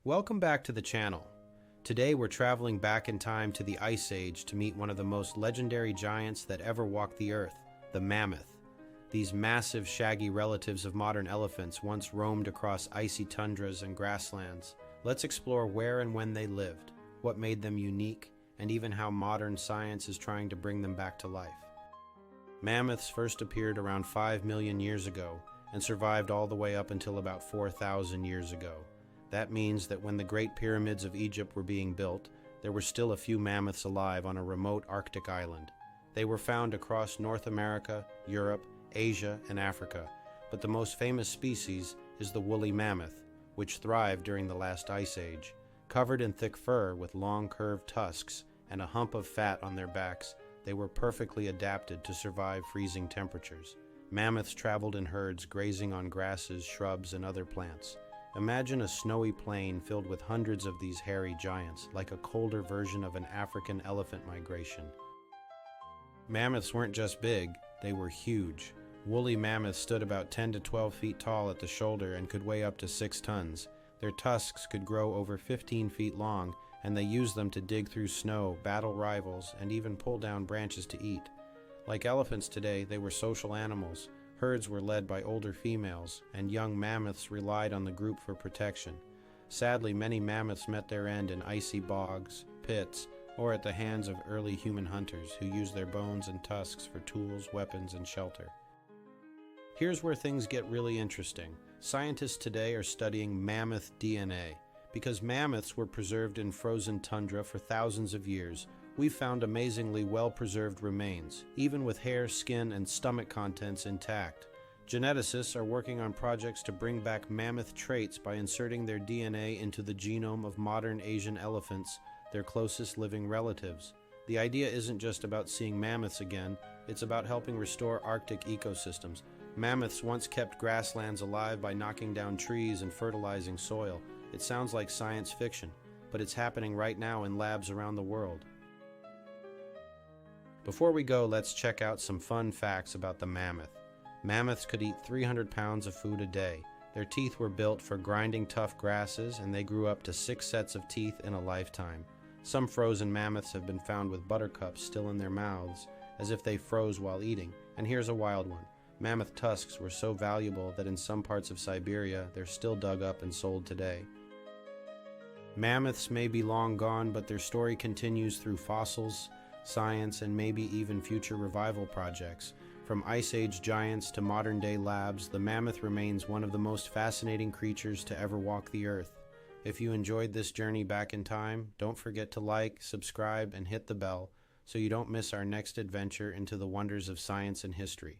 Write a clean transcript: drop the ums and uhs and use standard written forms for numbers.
Welcome back to the channel. Today we're traveling back in time to the Ice Age to meet one of the most legendary giants that ever walked the earth, the mammoth. These massive, shaggy relatives of modern elephants once roamed across icy tundras and grasslands. Let's explore where and when they lived, what made them unique, and even how modern science is trying to bring them back to life. Mammoths first appeared around 5 million years ago and survived all the way up until about 4,000 years ago. That means that when the Great Pyramids of Egypt were being built, there were still a few mammoths alive on a remote Arctic island. They were found across North America, Europe, Asia, and Africa, but the most famous species is the woolly mammoth, which thrived during the last ice age. Covered in thick fur with long curved tusks and a hump of fat on their backs, they were perfectly adapted to survive freezing temperatures. Mammoths traveled in herds, grazing on grasses, shrubs, and other plants. Imagine a snowy plain filled with hundreds of these hairy giants, like a colder version of an African elephant migration. Mammoths weren't just big, they were huge. Woolly mammoths stood about 10 to 12 feet tall at the shoulder and could weigh up to 6 tons. Their tusks could grow over 15 feet long, and they used them to dig through snow, battle rivals, and even pull down branches to eat. Like elephants today, they were social animals. Herds were led by older females, and young mammoths relied on the group for protection. Sadly, many mammoths met their end in icy bogs, pits, or at the hands of early human hunters who used their bones and tusks for tools, weapons, and shelter. Here's where things get really interesting. Scientists today are studying mammoth DNA. Because mammoths were preserved in frozen tundra for thousands of years, we've found amazingly well-preserved remains, even with hair, skin, and stomach contents intact. Geneticists are working on projects to bring back mammoth traits by inserting their DNA into the genome of modern Asian elephants, their closest living relatives. The idea isn't just about seeing mammoths again, it's about helping restore Arctic ecosystems. Mammoths once kept grasslands alive by knocking down trees and fertilizing soil. It sounds like science fiction, but it's happening right now in labs around the world. Before we go, let's check out some fun facts about the mammoth. Mammoths could eat 300 pounds of food a day. Their teeth were built for grinding tough grasses, and they grew up to 6 sets of teeth in a lifetime. Some frozen mammoths have been found with buttercups still in their mouths, as if they froze while eating. And here's a wild one. Mammoth tusks were so valuable that in some parts of Siberia, they're still dug up and sold today. Mammoths may be long gone, but their story continues through fossils, science, and maybe even future revival projects. From Ice Age giants to modern-day labs, the mammoth remains one of the most fascinating creatures to ever walk the earth. If you enjoyed this journey back in time, don't forget to like, subscribe, and hit the bell so you don't miss our next adventure into the wonders of science and history.